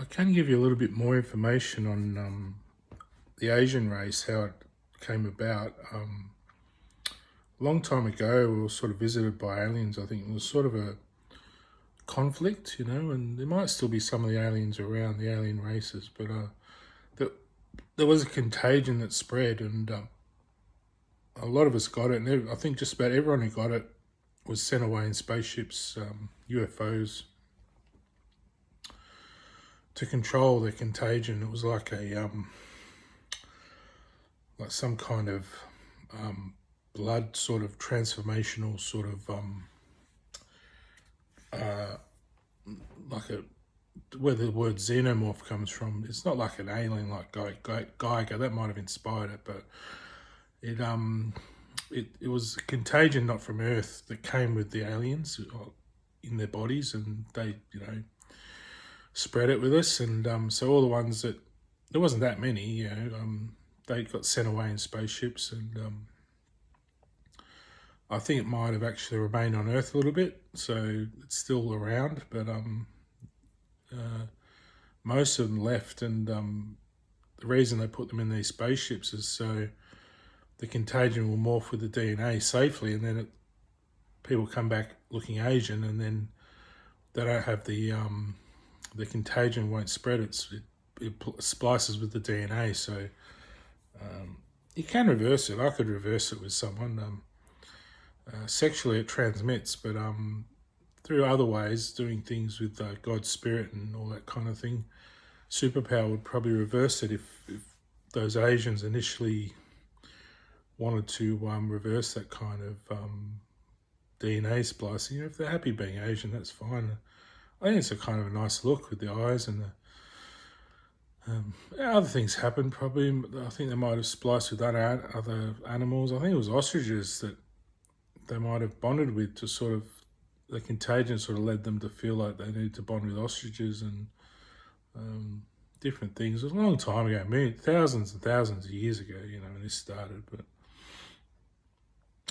I can give you a little bit more information on the Asian race, how it came about. A long time ago, we were sort of visited by aliens. I think it was sort of a conflict, and there might still be some of the aliens around, the alien races, but there, there was a contagion that spread, and a lot of us got it. And I think just about everyone who got it was sent away in spaceships, UFOs, to control the contagion. It was like like some kind of blood sort of transformational sort of like a where the word xenomorph comes from. It's not like an alien like Geiger. That might have inspired it, but it was a contagion not from Earth that came with the aliens in their bodies, and they spread it with us. And so all the ones that there wasn't that many, they got sent away in spaceships, and I think it might have actually remained on Earth a little bit, so it's still around, but most of them left, and the reason they put them in these spaceships is so the contagion will morph with the DNA safely, and then people come back looking Asian, and then they don't have the contagion won't spread. It splices with the DNA, so you can reverse it. I could reverse it with someone. Sexually it transmits, but through other ways, doing things with God's spirit and all that kind of thing, superpower would probably reverse it if those Asians initially wanted to reverse that kind of DNA splicing. If they're happy being Asian, that's fine. I think it's a kind of a nice look with the eyes, and other things happen probably. I think they might have spliced with other animals. I think it was ostriches that they might have bonded with, to sort of, the contagion sort of led them to feel like they needed to bond with ostriches, and different things. It was a long time ago, thousands and thousands of years ago, when this started. But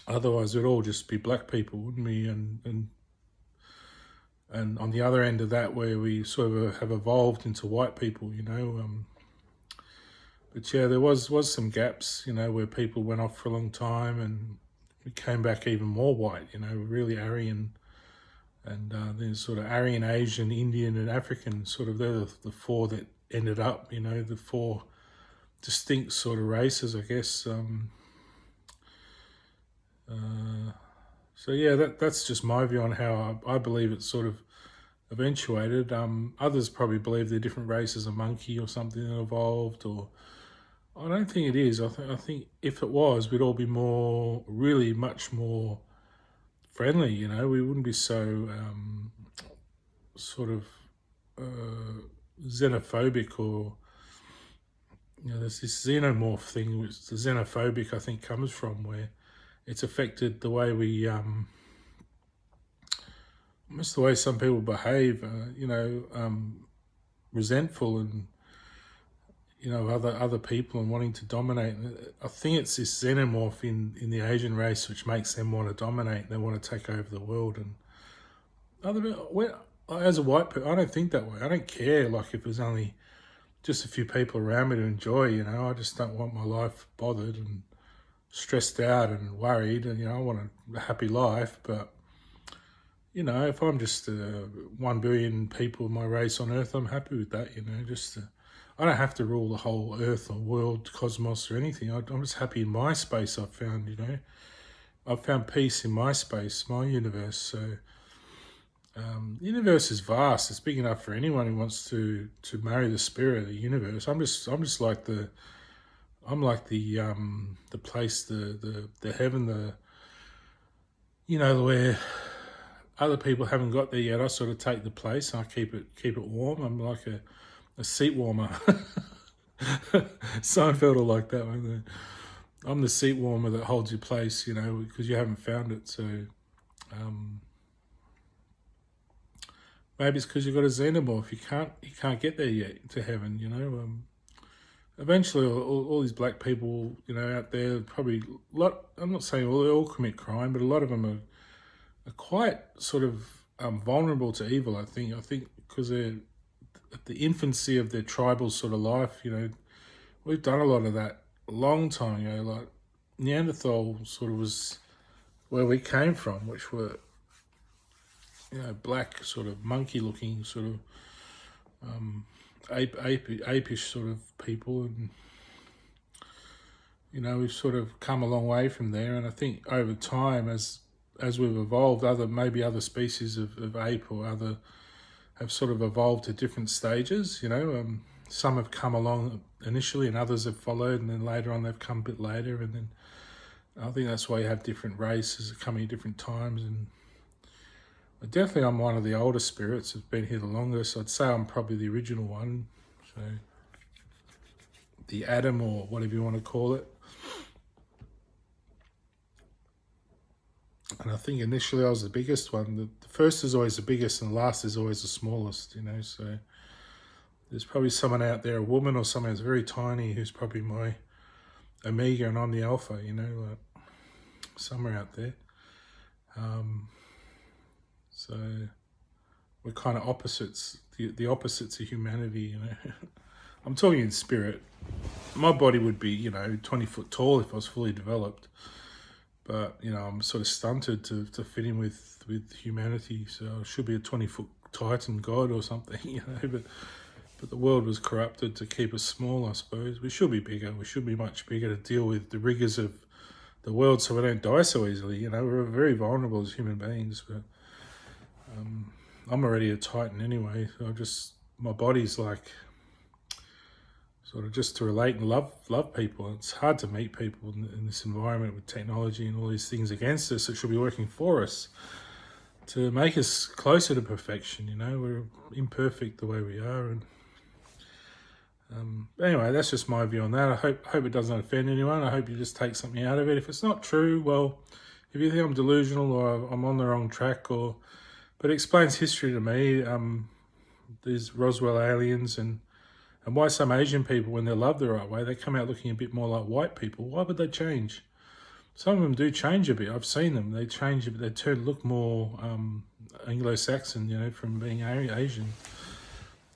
otherwise, we'd all just be black people, wouldn't we? And on the other end of that, where we sort of have evolved into white people, But yeah, there was some gaps, where people went off for a long time, and we came back even more white, really Aryan, and then sort of Aryan, Asian, Indian, and African. Sort of they're the four that ended up, the four distinct sort of races, I guess. So yeah, that's just my view on how I believe it sort of eventuated. Others probably believe they're different races, a monkey or something that evolved, or I don't think it is. I think if it was, we'd all be really much more friendly. We wouldn't be so sort of xenophobic, or there's this xenomorph thing, which the xenophobic I think comes from, where it's affected the way we, almost the way some people behave, resentful and, other people, and wanting to dominate. I think it's this xenomorph in the Asian race which makes them want to dominate. They want to take over the world. And as a white person, I don't think that way. I don't care, like, if there's only just a few people around me to enjoy, I just don't want my life bothered and stressed out and worried, and I want a happy life. But if I'm just 1 billion people in my race on Earth, I'm happy with that. I don't have to rule the whole Earth or world, cosmos, or anything. I'm just happy in my space. I've found peace in my space, my universe. So the universe is vast. It's big enough for anyone who wants to marry the spirit of the universe. I'm just like the place, the heaven, where other people haven't got there yet. I sort of take the place, and I keep it warm. I'm like a seat warmer. Seinfeld will like that one. I'm the seat warmer that holds your place, because you haven't found it. So maybe it's because you've got a xenomorph. You can't get there yet to heaven. Eventually, all these black people, out there, probably I'm not saying they all commit crime, but a lot of them are quite sort of vulnerable to evil. I think because at the infancy of their tribal sort of life, we've done a lot of that a long time ago. Like Neanderthal sort of was where we came from, which were, black sort of monkey looking sort of apish sort of people. And, we've sort of come a long way from there. And I think over time, as we've evolved, maybe other species of ape or other have sort of evolved to different stages. Some have come along initially and others have followed, and then later on they've come a bit later. And then I think that's why you have different races coming at different times. And definitely I'm one of the older spirits who've been here the longest. I'd say I'm probably the original one. So the Adam, or whatever you want to call it. And I think initially I was the biggest one. The first is always the biggest and the last is always the smallest, So there's probably someone out there, a woman or someone who's very tiny, who's probably my Omega and I'm the Alpha, like somewhere out there. So we're kind of opposites, the opposites of humanity, I'm talking in spirit. My body would be, 20 foot tall if I was fully developed. But, I'm sort of stunted to fit in with humanity. So I should be a 20-foot Titan god or something, But the world was corrupted to keep us small, I suppose. We should be bigger. We should be much bigger to deal with the rigours of the world so we don't die so easily. We're very vulnerable as human beings. But I'm already a Titan anyway. So my body's like sort of just to relate and love people. It's hard to meet people in this environment with technology and all these things against us. It should be working for us to make us closer to perfection. We're imperfect the way we are. And anyway, that's just my view on that. I hope it doesn't offend anyone. I hope you just take something out of it. If it's not true, well, if you think I'm delusional or I'm on the wrong track, but it explains history to me. These Roswell aliens and why some Asian people, when they're loved the right way, they come out looking a bit more like white people. Why would they change? Some of them do change a bit. I've seen them. They change a bit. They look more Anglo-Saxon, from being Asian.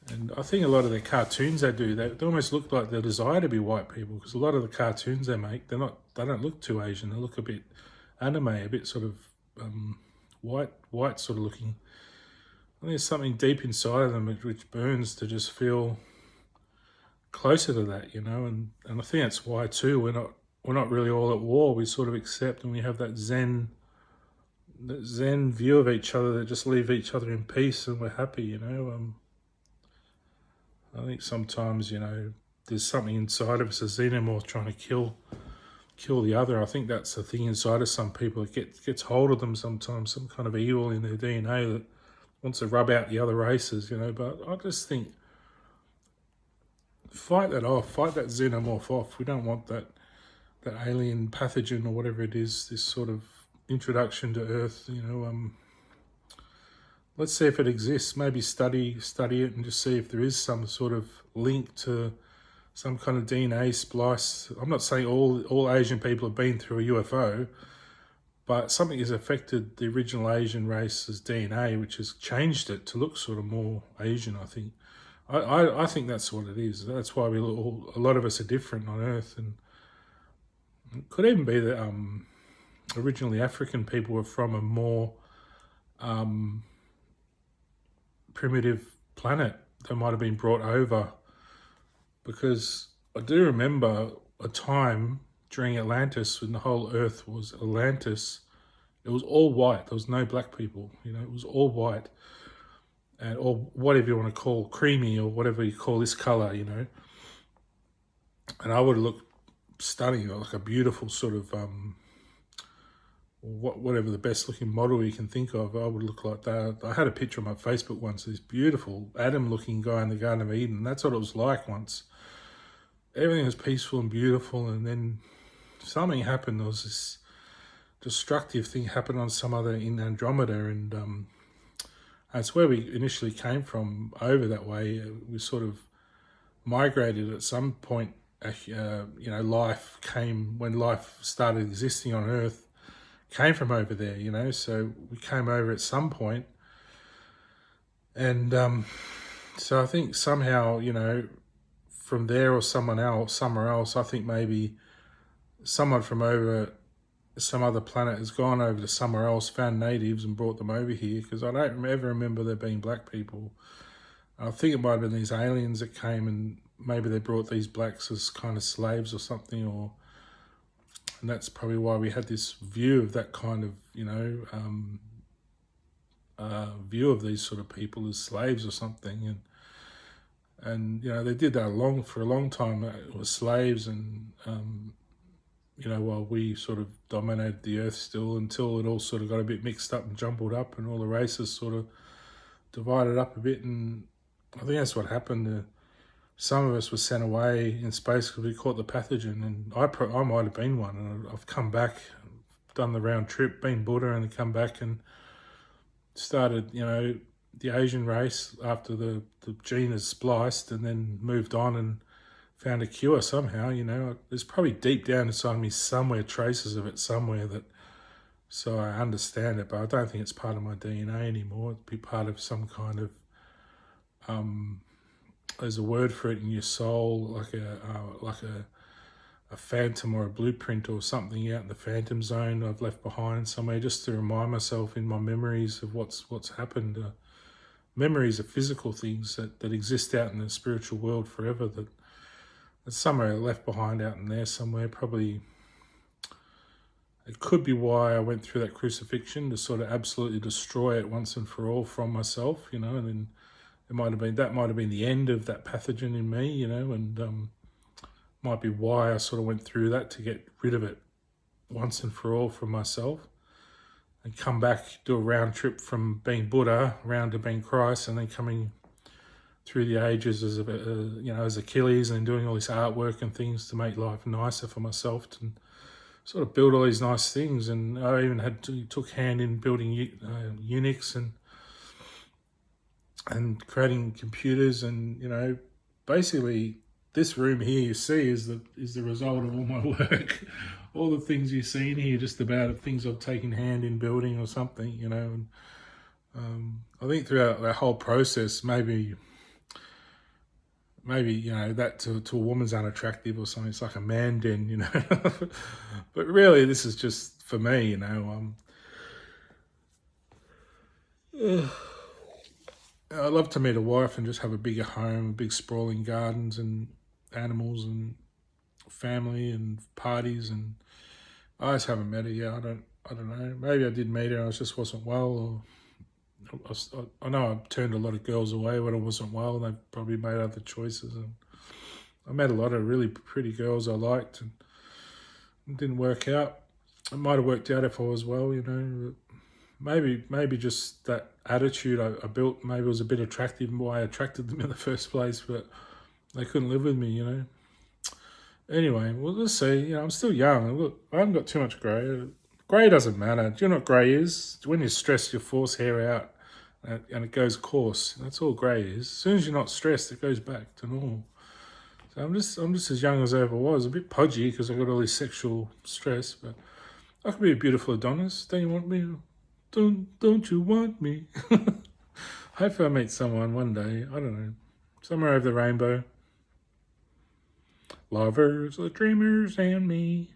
And I think a lot of their cartoons they do, they almost look like they desire to be white people, because a lot of the cartoons they make, they don't look too Asian. They look a bit anime, a bit sort of white sort of looking. I think there's something deep inside of them which burns to just feel closer to that, and I think that's why too we're not really all at war. We sort of accept, and we have that Zen view of each other that just leave each other in peace, and we're happy. I think sometimes there's something inside of us, a xenomorph trying to kill the other. I think that's the thing inside of some people. It gets hold of them sometimes, some kind of evil in their DNA that wants to rub out the other races. But I just think, fight that off, fight that xenomorph off. We don't want that alien pathogen or whatever it is, this sort of introduction to Earth. Let's see if it exists. Maybe study it and just see if there is some sort of link to some kind of DNA splice. I'm not saying all Asian people have been through a UFO, but something has affected the original Asian race's DNA, which has changed it to look sort of more Asian, I think. I think that's what it is. That's why a lot of us are different on Earth. And it could even be that originally African people were from a more primitive planet that might have been brought over, because I do remember a time during Atlantis when the whole Earth was Atlantis. It was all white. There was no black people. It was all white. Or whatever you want to call, creamy, or whatever you call this colour, And I would look stunning, like a beautiful sort of, whatever the best looking model you can think of, I would look like that. I had a picture on my Facebook once, this beautiful Adam looking guy in the Garden of Eden. That's what it was like once. Everything was peaceful and beautiful, and then something happened. There was this destructive thing happened on some other in Andromeda, and that's where we initially came from, over that way. We sort of migrated at some point. Life came, when life started existing on Earth, came from over there, so we came over at some point. And So I think somehow, from there or somewhere else, I think maybe someone from over some other planet has gone over to somewhere else, found natives and brought them over here, because I don't ever remember there being black people. I think it might have been these aliens that came, and maybe they brought these blacks as kind of slaves or something, and that's probably why we had this view of that kind of, view of these sort of people as slaves or something. And they did that for a long time. It was slaves, and while we sort of dominated the earth still, until it all sort of got a bit mixed up and jumbled up, and all the races sort of divided up a bit. And I think that's what happened. Some of us were sent away in space because we caught the pathogen, and I might have been one. And I've come back, done the round trip, been Buddha, and come back and started, the Asian race after the gene is spliced, and then moved on and found a cure somehow. There's probably deep down inside me somewhere traces of it somewhere, so I understand it, but I don't think it's part of my DNA anymore. It'd be part of some kind of there's a word for it in your soul, like a phantom or a blueprint or something out in the phantom zone I've left behind somewhere, just to remind myself in my memories of what's happened. Memories are physical things that exist out in the spiritual world forever, that's somewhere left behind out in there somewhere. Probably it could be why I went through that crucifixion, to sort of absolutely destroy it once and for all from myself, and then might have been the end of that pathogen in me, and might be why I sort of went through that, to get rid of it once and for all from myself, and come back, do a round trip from being Buddha round to being Christ, and then coming through the ages as Achilles, and doing all this artwork and things to make life nicer for myself, to sort of build all these nice things. And I even took hand in building Unix and creating computers, and basically this room here you see is the result of all my work. All the things you see in here, just about things I've taken hand in building or something, and I think throughout that whole process, maybe that to a woman's unattractive or something. It's like a man den, but really this is just for me, I'd love to meet a wife and just have a bigger home, big sprawling gardens and animals and family and parties. And I just haven't met her yet. I don't know. Maybe I did meet her, I just wasn't well. Or I know I turned a lot of girls away when I wasn't well. They probably made other choices. And I met a lot of really pretty girls I liked, and it didn't work out. It might have worked out if I was well, Maybe just that attitude I built, maybe it was a bit attractive and why I attracted them in the first place, but they couldn't live with me, Anyway, well, let's see. I'm still young. Look, I haven't got too much grey. Grey doesn't matter. Do you know what grey is? When you're stressed, you force hair out and it goes coarse. That's all grey is. As soon as you're not stressed, it goes back to normal. So I'm just as young as I ever was. A bit podgy because I've got all this sexual stress, but I could be a beautiful Adonis. Don't you want me? Don't you want me? Hopefully I meet someone one day. I don't know. Somewhere over the rainbow. Lovers, the dreamers, and me.